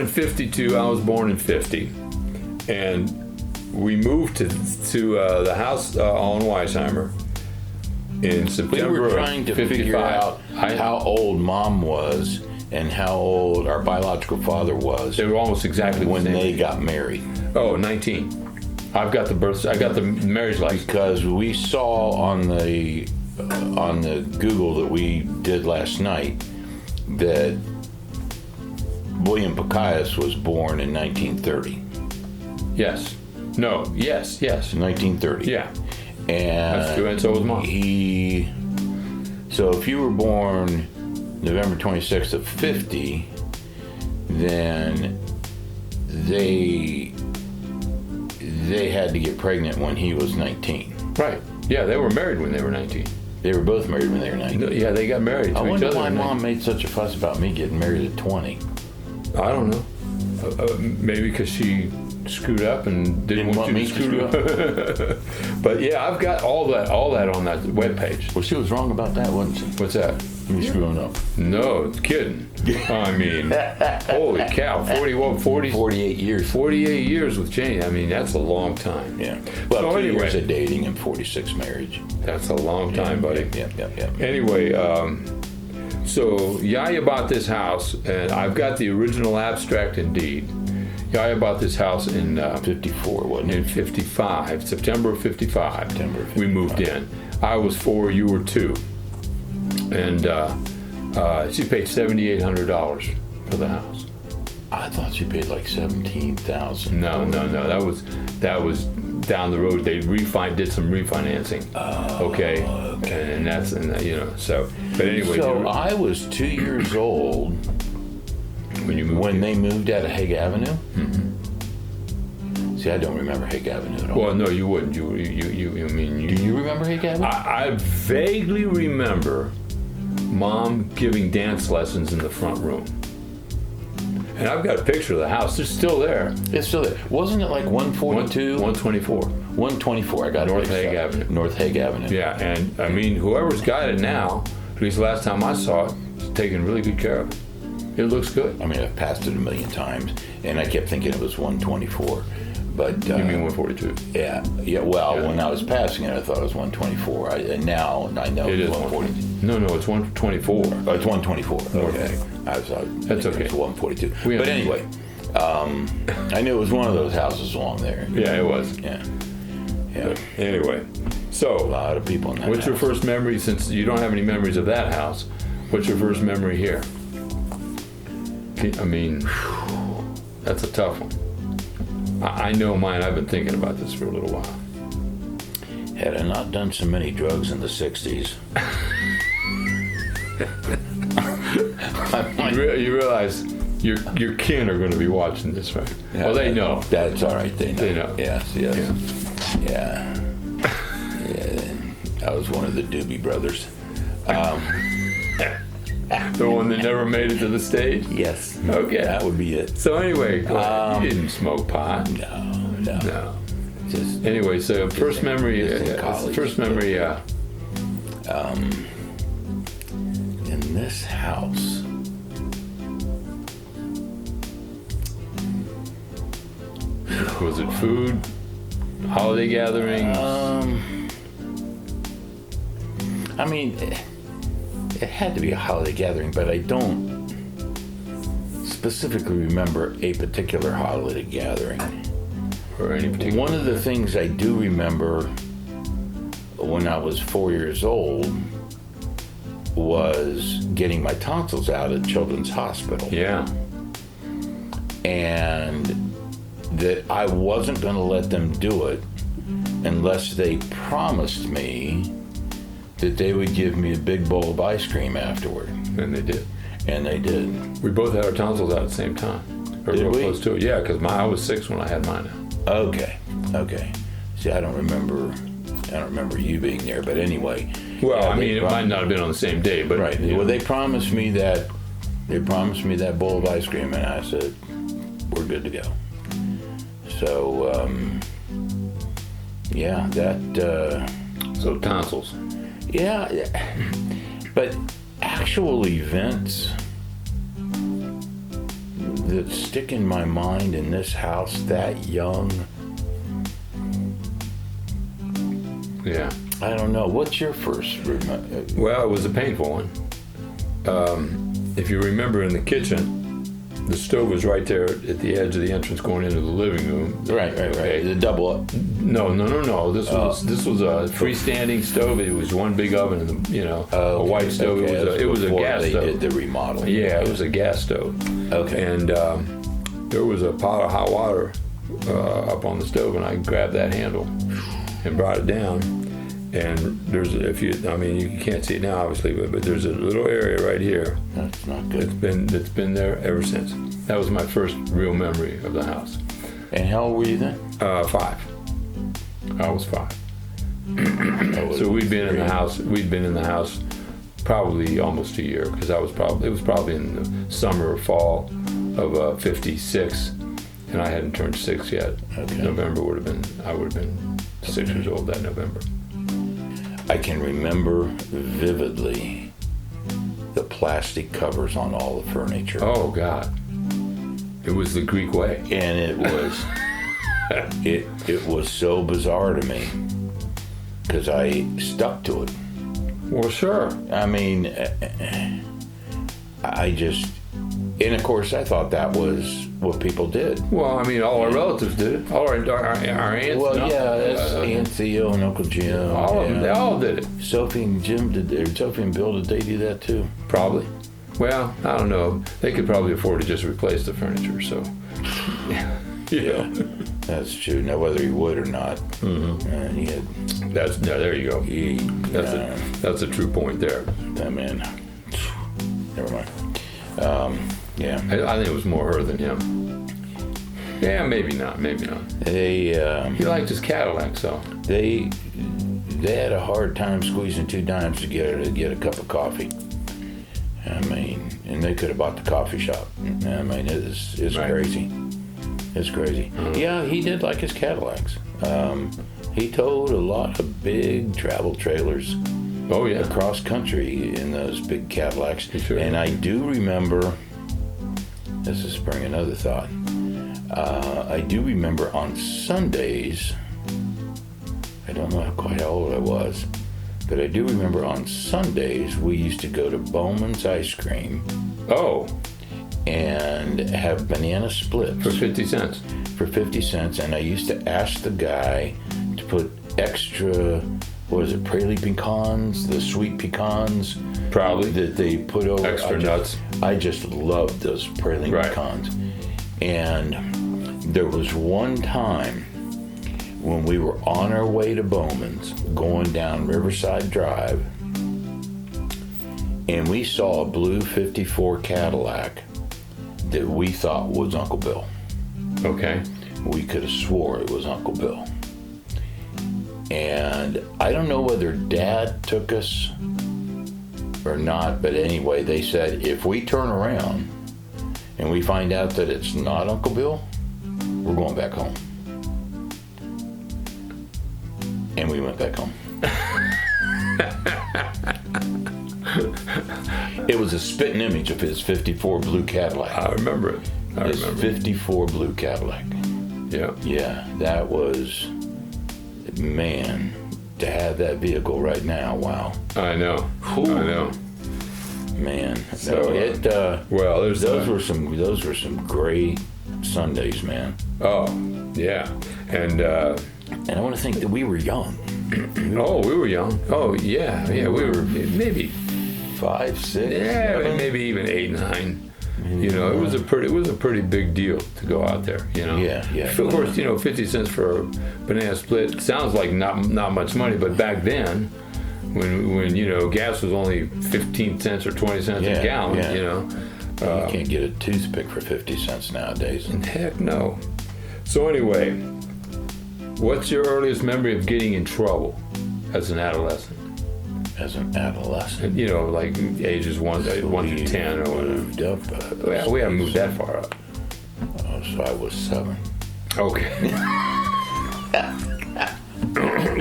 '52. I was born in '50, and we moved to the house on Weisheimer in September. We were trying to figure out how old Mom was and how old our biological father was. They were almost exactly when the same they age. got married. Oh, 19. I got the marriage license. Because we saw on the Google that we did last night that William Pocahontas was born in 1930. Yes. No. Yes. 1930. Yeah. And that's true, and so was Mom. So if you were born November 26th of 50, then they had to get pregnant when he was 19. Right. Yeah, they were married when they were 19. They were both married when they were 19. Yeah, they got married to I each wonder other. why Mom made such a fuss about me getting married at 20. I don't know. Maybe because she screwed up and didn't want me to screw up. But yeah, I've got all that on that webpage. Well, she was wrong about that, wasn't she? What's that? Me screwing up. No, kidding. I mean, holy cow, 48 years. 48 years with Jane. I mean, that's a long time. Yeah. Well, so 2 anyway, years of dating and 46 marriage. That's a long time, buddy. Yeah. Anyway, so Yaya bought this house, and I've got the original abstract and deed. Yaya bought this house in 54, wasn't it? In 55, September of 55. September of 55. We moved in. I was 4, you were 2. And she paid $7,800 for the house. I thought she paid like $17,000. No. That was down the road. They did some refinancing. Okay. And so. But anyway. So I was 2 years old when they moved out of Hague Avenue. Mm-hmm. See, I don't remember Hague Avenue at all. Well, no, you wouldn't. Do you remember Hague Avenue? I vaguely remember Mom giving dance lessons in the front room. And I've got a picture of the house. It's still there. It's still there. Wasn't it like 142? 124. 124. I got it. North Hague Avenue. North Hague Avenue. Yeah, and I mean, whoever's got it now, at least last time I saw it, is taking really good care of it. It looks good. I mean, I've passed it a million times, and I kept thinking it was 124. But you mean 142? Yeah. Well, when I was passing it, I thought it was 124. And now I know it is 142. No, it's 124. Oh, it's 124. Okay. That's okay. It's 142. But anyway, I knew it was one of those houses along there. Yeah, it was. Yeah. But anyway, so a lot of people in that what's house. your first memory, since you don't have any memories of that house? What's your first memory here? I mean, that's a tough one. I know mine. I've been thinking about this for a little while. Had I not done so many drugs in the 60s. You realize your kin are going to be watching this, right? Yeah, well, they know. That's all right. They know. They know. Yes. Yeah. I was one of the Doobie Brothers. The one that never made it to the stage? Yes. Okay. That would be it. So anyway, you didn't smoke pot. No. Just anyway, so first memory. In this house. Was it food? Holiday gatherings? I mean, it had to be a holiday gathering, but I don't specifically remember a particular holiday gathering. Or any particular. One of the things I do remember when I was 4 years old was getting my tonsils out at Children's Hospital. Yeah. And that I wasn't going to let them do it unless they promised me that they would give me a big bowl of ice cream afterward. And they did. We both had our tonsils out at the same time. Or did real we? Close to it. Yeah, because I was 6 when I had mine out. Okay. See, I don't remember you being there, but anyway. Well, I mean, it might not have been on the same day, but right. Well, they promised me that bowl of ice cream, and I said, "We're good to go." So, So tonsils. Yeah, but actual events, that stick in my mind in this house that young. Yeah. I don't know. What's your first? Well, it was a painful one. If you remember in the kitchen, the stove was right there at the edge of the entrance going into the living room. Right. The double up. No. This was a freestanding stove. It was one big oven, and a white stove. Okay. It was a gas they stove. Did the remodeling. Yeah, it was a gas stove. Okay. And there was a pot of hot water up on the stove, and I grabbed that handle and brought it down. And there's you can't see it now, obviously, but there's a little area right here. That's not good. It's been there ever since. That was my first real memory of the house. And how old were you then? 5. I was 5. So we'd been in the house. We'd been in the house probably almost a year, because it was probably in the summer or fall of '56, and I hadn't turned 6 yet. Okay. November I would have been 6 years old that November. I can remember vividly the plastic covers on all the furniture. Oh God, it was the Greek way, and it was it was so bizarre to me because I stuck to it. Well, sure. I mean, I just, and of course, I thought that was what people did. Well, I mean, all our relatives did it. All our aunts. Well, that's Aunt Theo and Uncle Jim. All of them. They all did it. Sophie and Jim Sophie and Bill, did they do that too? Probably. Well, I don't know. They could probably afford to just replace the furniture. So. Yeah. That's true. Now, whether he would or not, he had. There you go. That's a true point there. That man. Never mind. Yeah. I think it was more her than him. Yeah, maybe not. He liked his Cadillac, so. They had a hard time squeezing 2 dimes to get a cup of coffee. I mean, and they could have bought the coffee shop. I mean, it's right. Crazy. It's crazy. Yeah, he did like his Cadillacs. He towed a lot of big travel trailers. Oh yeah, across country in those big Cadillacs. Sure. And I do remember. This is spurring another thought. I do remember on Sundays. I don't know quite how old I was, but I do remember on Sundays we used to go to Bowman's Ice Cream. Oh. And have banana splits. For 50 cents. For 50 cents. And I used to ask the guy to put extra, praline pecans, the sweet pecans. Probably. That they put over. Extra nuts. I just loved those praline pecans. And there was one time when we were on our way to Bowman's, going down Riverside Drive, and we saw a blue 54 Cadillac that we thought was Uncle Bill. Okay. We could have swore it was Uncle Bill. And I don't know whether Dad took us or not, but anyway, they said, if we turn around and we find out that it's not Uncle Bill, we're going back home. And we went back home. It was a spitting image of his 54 blue Cadillac. I remember it. His 54 blue Cadillac. Yeah. Yeah, that was, man, to have that vehicle right now, wow. I know. Whew. I know. Man. So, those were some great Sundays, man. Oh, yeah. And I want to think that we were young. We were young. Oh, yeah. We were maybe 5, 6. Yeah, 7. maybe even 8, 9. You know, it was a pretty big deal to go out there. You know. Yeah. Of course, 50 cents for a banana split sounds like not much money, but back then, when gas was only 15 cents or 20 cents a gallon, you can't get a toothpick for 50 cents nowadays. Heck no. So anyway, what's your earliest memory of getting in trouble as an adolescent? As an adolescent? Like ages 1 to 10 or whatever. Moved up. We haven't moved that far up. Oh, so I was 7. Okay.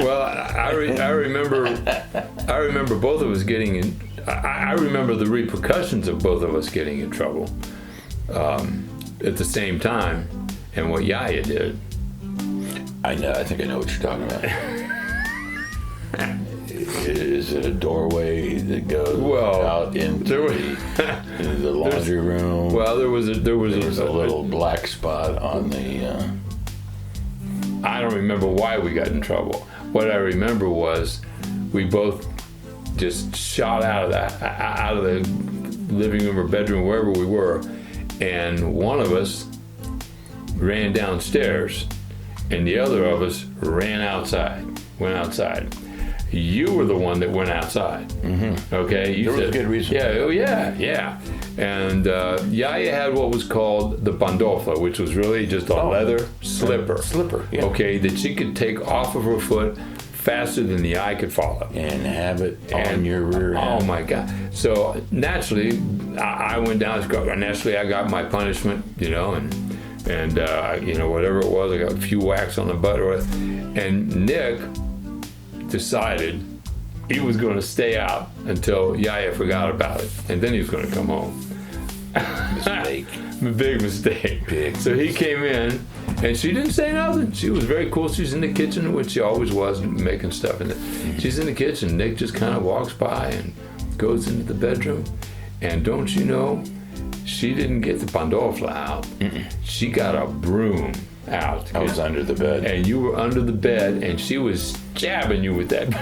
Well, I remember both of us getting in. I remember the repercussions of both of us getting in trouble. at the same time, and what Yaya did. I know. I think I know what you're talking about. Is it a doorway that goes out into the laundry room? Well, there was a little black spot on the. I don't remember why we got in trouble. What I remember was we both just shot out of the living room or bedroom, wherever we were, and one of us ran downstairs, and the other of us went outside. You were the one that went outside. Mm-hmm. Okay, you there was said, a good reason. Yeah. And Yaya had what was called the pantofla, which was really just a leather slipper. Yeah. Okay, that she could take off of her foot faster than the eye could follow. And have it on your rear end. Oh my God. So naturally, I went down, naturally I got my punishment, and whatever it was, I got a few whacks on the butt. And Nick decided he was going to stay out until Yaya forgot about it. And then he was going to come home. Mistake. Big mistake. So he came in, and she didn't say nothing. She was very cool. She's in the kitchen, which she always was, making stuff. She's in the kitchen. Nick just kind of walks by and goes into the bedroom. And don't you know, she didn't get the pandofla out. She got a broom out. I was under the bed. And you were under the bed, and she was jabbing you with that.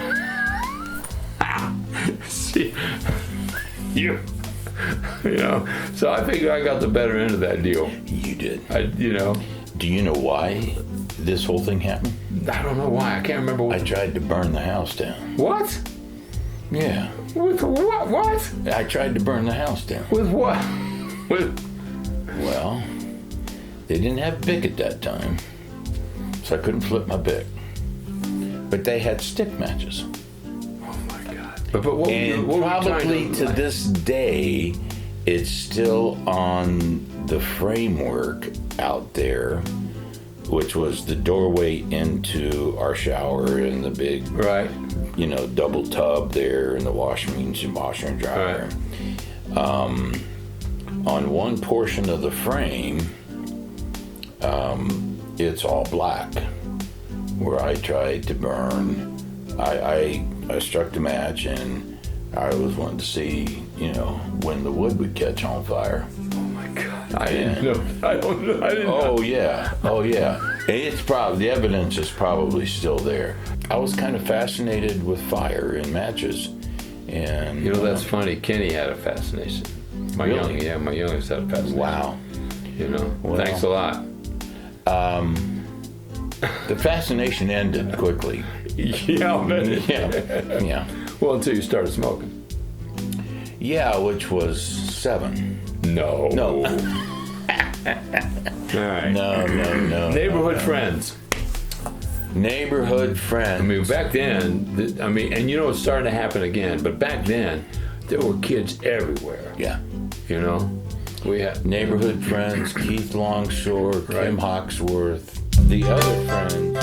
So I figured I got the better end of that deal. You did. Do you know why this whole thing happened? I don't know why. I can't remember. I tried to burn the house down. What? Yeah. With what? What? I tried to burn the house down. With what? Well, they didn't have Bic at that time, so I couldn't flip my Bic. But they had stick matches. Oh my God! But what? And what probably to this day, it's still on the framework out there, which was the doorway into our shower and the big, double tub there, and the washer and dryer. Right. On one portion of the frame, it's all black. Where I tried to burn, I struck the match, and I was wanting to see, when the wood would catch on fire. Oh my God! I didn't know. I don't know. I didn't know. Oh yeah. It's probably, the evidence is probably still there. I was kind of fascinated with fire and matches, and that's funny. Kenny had a fascination. My youngest had a fascination. Wow. Thanks a lot. The fascination ended quickly. Yeah. Well, until you started smoking. Yeah, which was 7. No. All right. No. Neighborhood friends. Neighborhood friends. I mean, back then, and it's starting to happen again, but back then, there were kids everywhere. Yeah. We had neighborhood friends, Keith Longshore, Kim Hawksworth, the other friends.